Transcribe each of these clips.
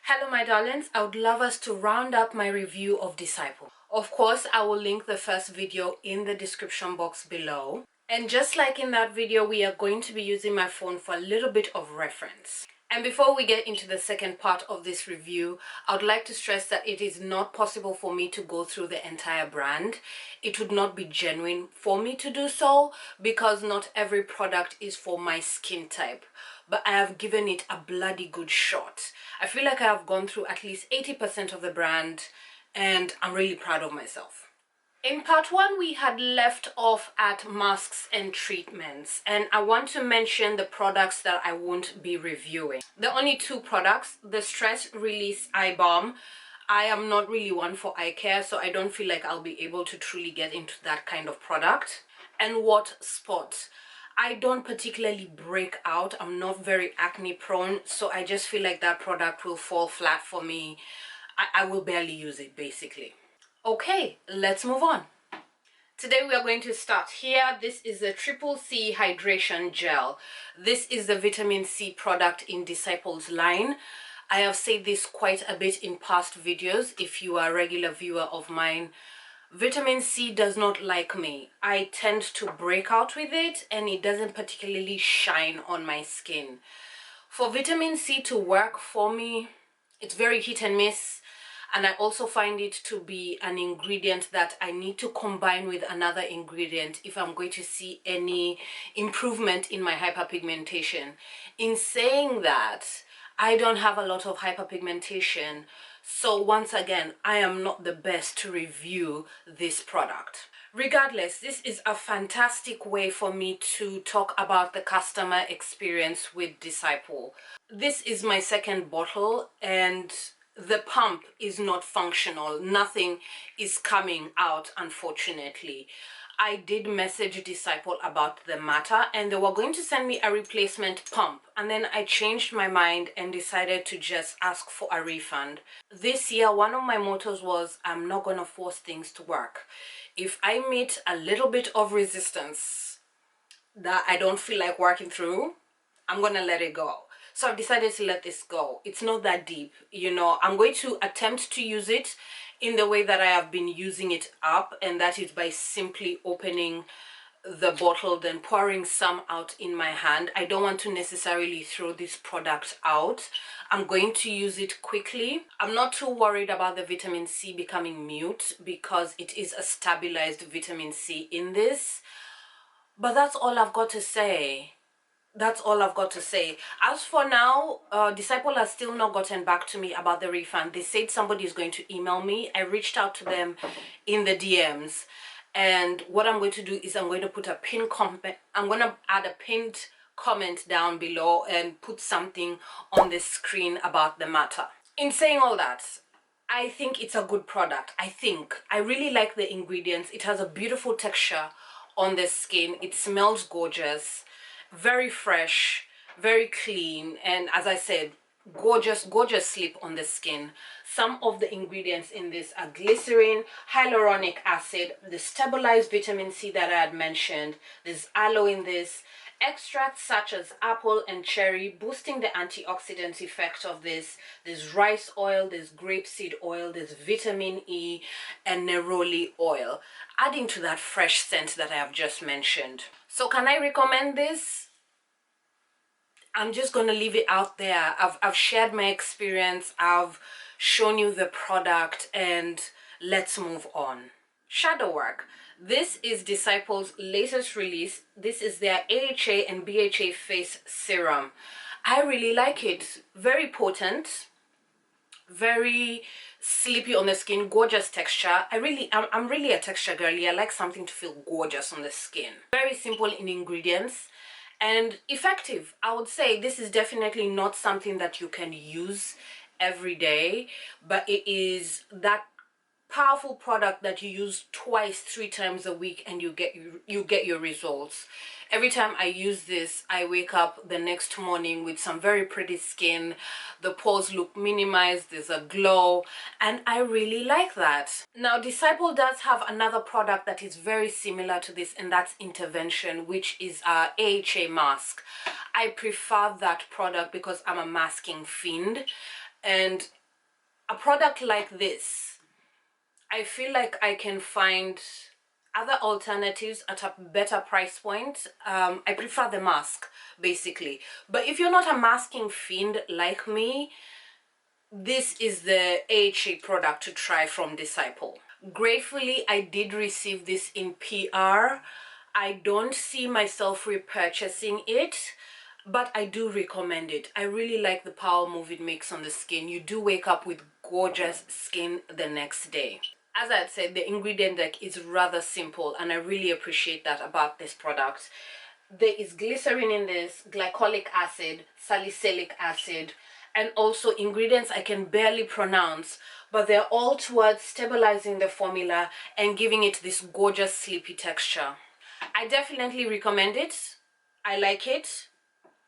Hello my darlings, I would love us to round up my review of Disciple. Of course, I will link the first video in the description box below. And just like in that video, we are going to be using my phone for a little bit of reference. And before we get into the second part of this review, I would like to stress that it is not possible for me to go through the entire brand. It would not be genuine for me to do so because not every product is for my skin type. But I have given it a bloody good shot. I feel like I have gone through at least 80% of the brand and I'm really proud of myself. In part one, we had left off at masks and treatments, and I want to mention the products that I won't be reviewing. The only two products, the Stress Release Eye Balm. I am not really one for eye care, so I don't feel like I'll be able to truly get into that kind of product. And What Spot. I don't particularly break out. I'm not very acne prone, so I just feel like that product will fall flat for me. I will barely use it basically. Okay, let's move on. Today we are going to start here. This is the Triple C Hydration Gel. This is the vitamin C product in Disciple's line. I have said this quite a bit in past videos. If you are a regular viewer of mine, vitamin C does not like me. I tend to break out with it and it doesn't particularly shine on my skin. For vitamin C to work for me, it's very hit and miss. And I also find it to be an ingredient that I need to combine with another ingredient if I'm going to see any improvement in my hyperpigmentation. In saying that, I don't have a lot of hyperpigmentation, so once again, I am not the best to review this product. Regardless, this is a fantastic way for me to talk about the customer experience with Disciple. This is my second bottle and the pump is not functional. Nothing is coming out, unfortunately. I did message Disciple about the matter and they were going to send me a replacement pump, and then I changed my mind and decided to just ask for a refund. This year, one of my mottos was I'm not gonna force things to work. If I meet a little bit of resistance that I don't feel like working through, I'm gonna let it go. So I've decided to let this go. It's not that deep, you know. I'm going to attempt to use it in the way that I have been using it up, and that is by simply opening the bottle, then pouring some out in my hand. I don't want to necessarily throw this product out. I'm going to use it quickly. I'm not too worried about the vitamin C becoming mute because it is a stabilized vitamin C in this. But that's all I've got to say. That's all I've got to say. As for now, Disciple has still not gotten back to me about the refund. They said somebody is going to email me. I reached out to them in the DMs. And what I'm going to do is I'm going to put a pinned comment. I'm going to add a pinned comment down below and put something on the screen about the matter. In saying all that, I think it's a good product. I really like the ingredients. It has a beautiful texture on the skin. It smells gorgeous. Very fresh, very clean, and as I said, gorgeous sleep on the skin. Some of the ingredients in this are glycerin, hyaluronic acid, the stabilized vitamin C that I had mentioned. There's aloe in this, extracts such as apple and cherry boosting the antioxidant effect of this. There's rice oil, there's grapeseed oil, there's vitamin E and neroli oil, adding to that fresh scent that I have just mentioned. So can I recommend this? I'm just going to leave it out there. I've shared my experience. I've shown you the product, and let's move on. Shadow work. This is Disciple's latest release. This is their AHA and BHA face serum. I really like it. Very potent, very sleepy on the skin, gorgeous texture. I'm really a texture girly. I like something to feel gorgeous on the skin. Very simple in ingredients and effective. I would say this is definitely not something that you can use every day, but it is that powerful product that you use twice, 3 times a week, and you get your results. Every time I use this, I wake up the next morning with some very pretty skin. The pores look minimized, there's a glow, and I really like that. Now, Disciple does have another product that is very similar to this, and that's Intervention, which is our AHA mask. I prefer that product because I'm a masking fiend. And a product like this, I feel like I can find other alternatives at a better price point. I prefer the mask, basically. But if you're not a masking fiend like me, this is the AHA product to try from Disciple. Gratefully, I did receive this in PR. I don't see myself repurchasing it, but I do recommend it. I really like the power move it makes on the skin. You do wake up with gorgeous skin the next day. As I had said, the ingredient deck is rather simple, and I really appreciate that about this product. There is glycerin in this, glycolic acid, salicylic acid, and also ingredients I can barely pronounce, but they're all towards stabilizing the formula and giving it this gorgeous sleepy texture. I definitely recommend it. I like it.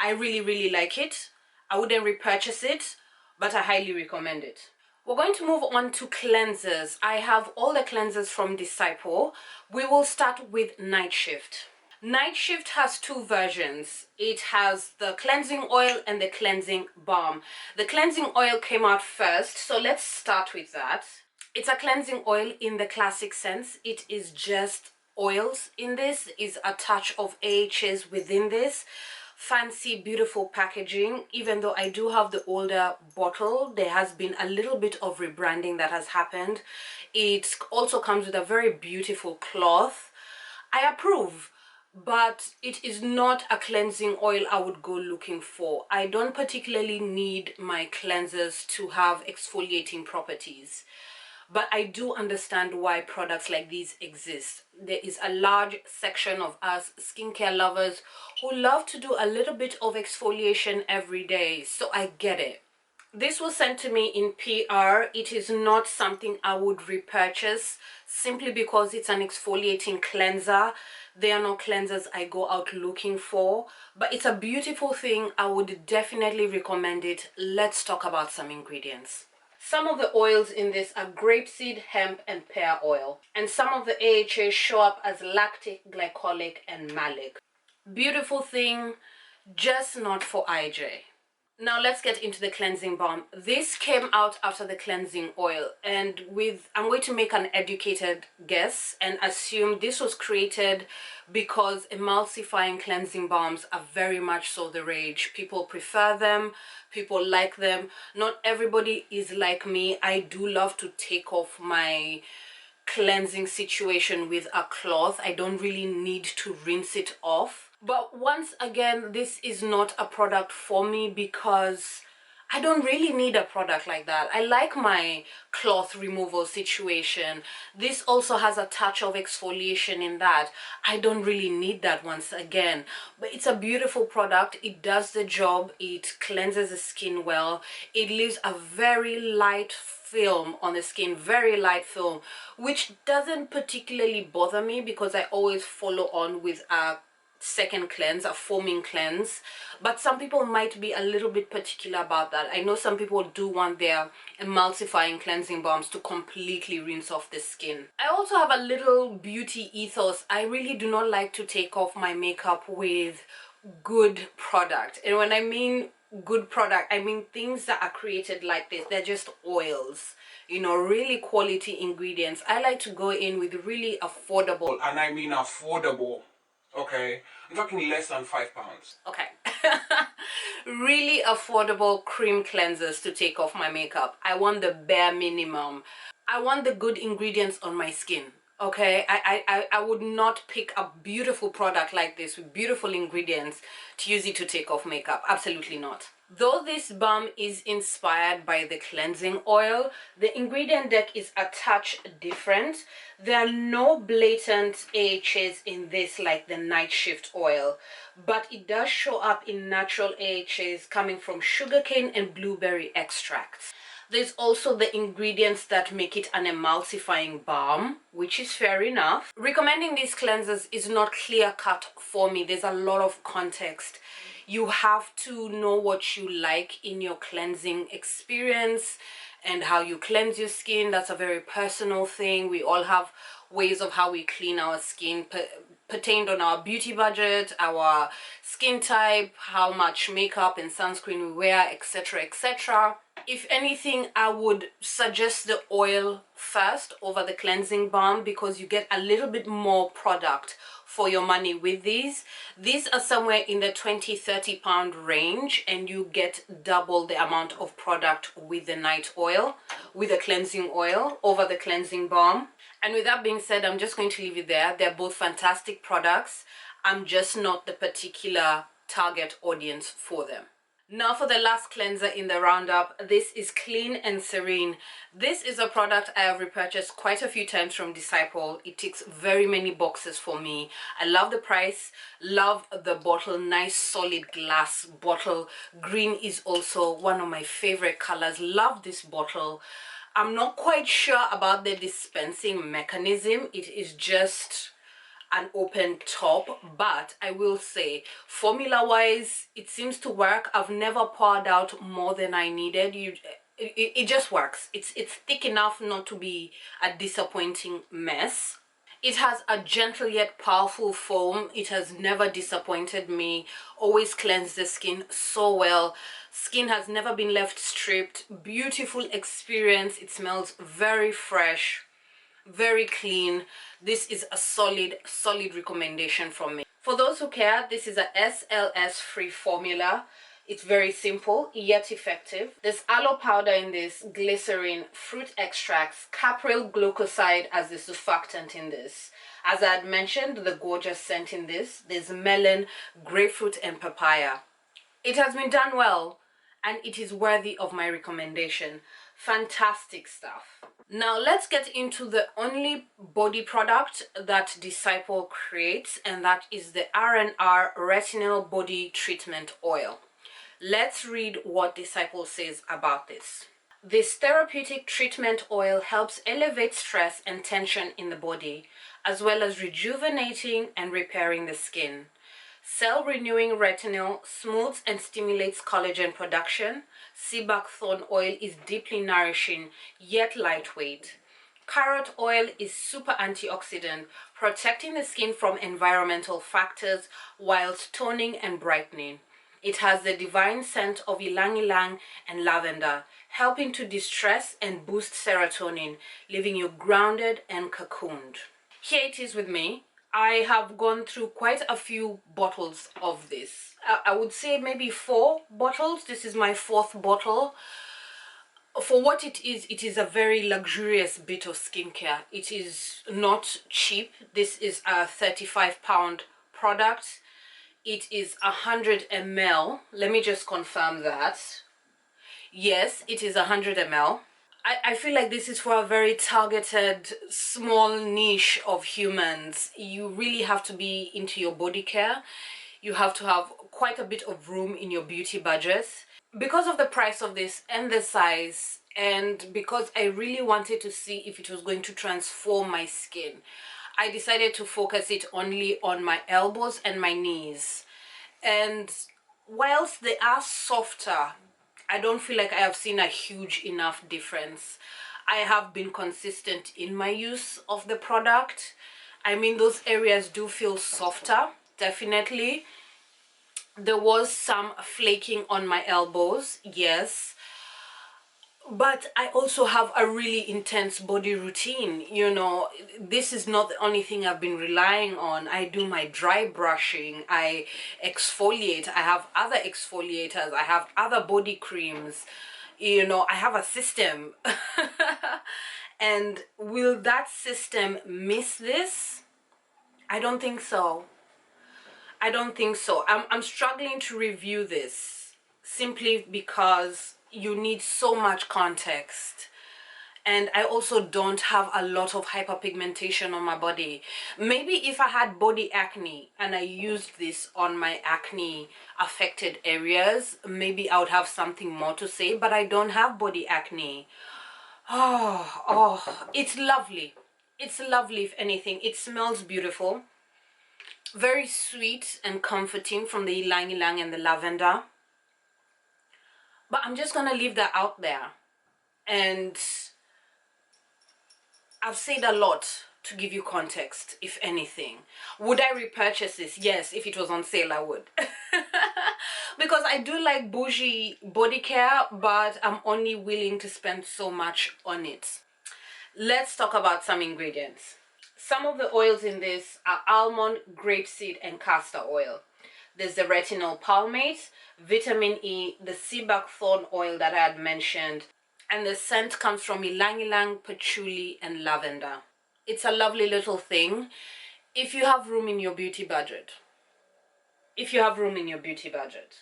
I really like it. I wouldn't repurchase it, but I highly recommend it. We're going to move on to cleansers. I have all the cleansers from Disciple. We will start with Night Shift. Night Shift has two versions. It has the cleansing oil and the cleansing balm. The cleansing oil came out first, so let's start with that. It's a cleansing oil in the classic sense. It is just oils in this. Is a touch of AHAs within this. Fancy, beautiful packaging. Even though I do have the older bottle, there has been a little bit of rebranding that has happened. It also comes with a very beautiful cloth. I approve, but it is not a cleansing oil I would go looking for. I don't particularly need my cleansers to have exfoliating properties, but I do understand why products like these exist. There is a large section of us skincare lovers who love to do a little bit of exfoliation every day, so I get it. This was sent to me in PR. It is not something I would repurchase simply because it's an exfoliating cleanser. They are not cleansers I go out looking for, but it's a beautiful thing. I would definitely recommend it. Let's talk about some ingredients. Some of the oils in this are grapeseed, hemp, and pear oil, and some of the AHAs show up as lactic, glycolic, and malic. Beautiful thing, just not for IJ. Now let's get into the cleansing balm. This came out after the cleansing oil, and I'm going to make an educated guess and assume this was created because emulsifying cleansing balms are very much so the rage. People prefer them, people like them. Not everybody is like me. I do love to take off my cleansing situation with a cloth. I don't really need to rinse it off. But once again, this is not a product for me because I don't really need a product like that. I like my cloth removal situation. This also has a touch of exfoliation in that. I don't really need that once again. But it's a beautiful product. It does the job. It cleanses the skin well. It leaves a very light film on the skin, very light film, which doesn't particularly bother me because I always follow on with a second cleanse, a foaming cleanse. But some people might be a little bit particular about that. I know some people do want their emulsifying cleansing balms to completely rinse off the skin. I also have a little beauty ethos. I really do not like to take off my makeup with good product, and when I mean good product, I mean things that are created like this. They're just oils, you know, really quality ingredients. I like to go in with really affordable, and I mean affordable, okay, I'm talking less than £5, okay. Really affordable cream cleansers to take off my makeup. I want the bare minimum. I want the good ingredients on my skin. Okay, I would not pick a beautiful product like this with beautiful ingredients to use it to take off makeup. Absolutely not. Though this balm is inspired by the cleansing oil, the ingredient deck is a touch different. There are no blatant AHAs in this like the Night Shift oil, but it does show up in natural AHAs coming from sugarcane and blueberry extracts. There's also the ingredients that make it an emulsifying balm, which is fair enough. Recommending these cleansers is not clear-cut for me. There's a lot of context. You have to know what you like in your cleansing experience and how you cleanse your skin. That's a very personal thing. We all have ways of how we clean our skin pertained on our beauty budget, our skin type, how much makeup and sunscreen we wear, etc, etc. If anything, I would suggest the oil first over the cleansing balm because you get a little bit more product for your money with these. These are somewhere in the 20-30 pound range, and you get double the amount of product with the night oil, with the cleansing oil over the cleansing balm. And with that being said, I'm just going to leave it there. They're both fantastic products. I'm just not the particular target audience for them. Now for the last cleanser in the roundup, this is Clean and Serene. This is a product I have repurchased quite a few times from Disciple. It ticks very many boxes for me. I love the price, love the bottle, nice solid glass bottle. Green is also one of my favorite colors. Love this bottle. I'm not quite sure about the dispensing mechanism. It is just an open top, but I will say formula wise it seems to work. I've never poured out more than I needed. It just works. It's thick enough not to be a disappointing mess. It has a gentle yet powerful foam. It has never disappointed me. Always cleansed the skin so well. Skin has never been left stripped. Beautiful experience. It smells very fresh, very clean. This is a solid recommendation from me. For those who care, this is a SLS free formula. It's very simple yet effective. There's aloe powder in this, glycerin, fruit extracts, capryl glucoside as the surfactant in this. As I had mentioned, the gorgeous scent in this. There's melon, grapefruit and papaya. It has been done well and it is worthy of my recommendation. Fantastic stuff. Now let's get into the only body product that Disciple creates, and that is the R&R Retinyl Body Treatment Oil. Let's read what Disciple says about this. This therapeutic treatment oil helps elevate stress and tension in the body, as well as rejuvenating and repairing the skin. Cell-renewing retinol smooths and stimulates collagen production. Sea buckthorn oil is deeply nourishing, yet lightweight. Carrot oil is super antioxidant, protecting the skin from environmental factors whilst toning and brightening. It has the divine scent of ylang ylang and lavender, helping to distress and boost serotonin, leaving you grounded and cocooned. Here it is with me. I have gone through quite a few bottles of this. I would say maybe 4 bottles. This is my 4th bottle. For what it is a very luxurious bit of skincare. It is not cheap. This is a 35-pound product. It is 100 ml. Let me just confirm that. Yes, it is 100 ml. I feel like this is for a very targeted small niche of humans. You really have to be into your body care. You have to have quite a bit of room in your beauty budget. Because of the price of this and the size, and because I really wanted to see if it was going to transform my skin, I decided to focus it only on my elbows and my knees. And whilst they are softer, I don't feel like I have seen a huge enough difference. I have been consistent in my use of the product. I mean, those areas do feel softer, definitely. There was some flaking on my elbows, yes. But I also have a really intense body routine. You know, this is not the only thing I've been relying on. I do my dry brushing, I exfoliate, I have other exfoliators, I have other body creams. You know, I have a system. And will that system miss this? I don't think so. I don't think so. I'm struggling to review this simply because you need so much context, and I also don't have a lot of hyperpigmentation on my body. Maybe if I had body acne and I used this on my acne affected areas, maybe I would have something more to say, but I don't have body acne. Oh, it's lovely. It's lovely. If anything, it smells beautiful, very sweet and comforting from the ylang ylang and the lavender. But I'm just gonna leave that out there. And I've said a lot to give you context, if anything. Would I repurchase this? Yes, if it was on sale, I would. because I do like bougie body care, but I'm only willing to spend so much on it. Let's talk about some ingredients. Some of the oils in this are almond, grapeseed, and castor oil. There's the retinol palmate, vitamin E, the sea buckthorn oil that I had mentioned, and the scent comes from ylang ylang, patchouli, and lavender. It's a lovely little thing if you have room in your beauty budget.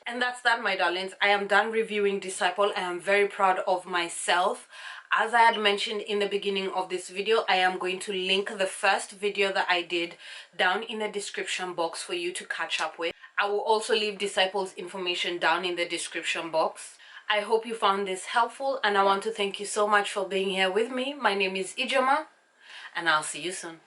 And that's that, my darlings. I am done reviewing Disciple. I am very proud of myself. As I had mentioned in the beginning of this video, I am going to link the first video that I did down in the description box for you to catch up with. I will also leave Disciple's information down in the description box. I hope you found this helpful, and I want to thank you so much for being here with me. My name is Ijeoma, and I'll see you soon.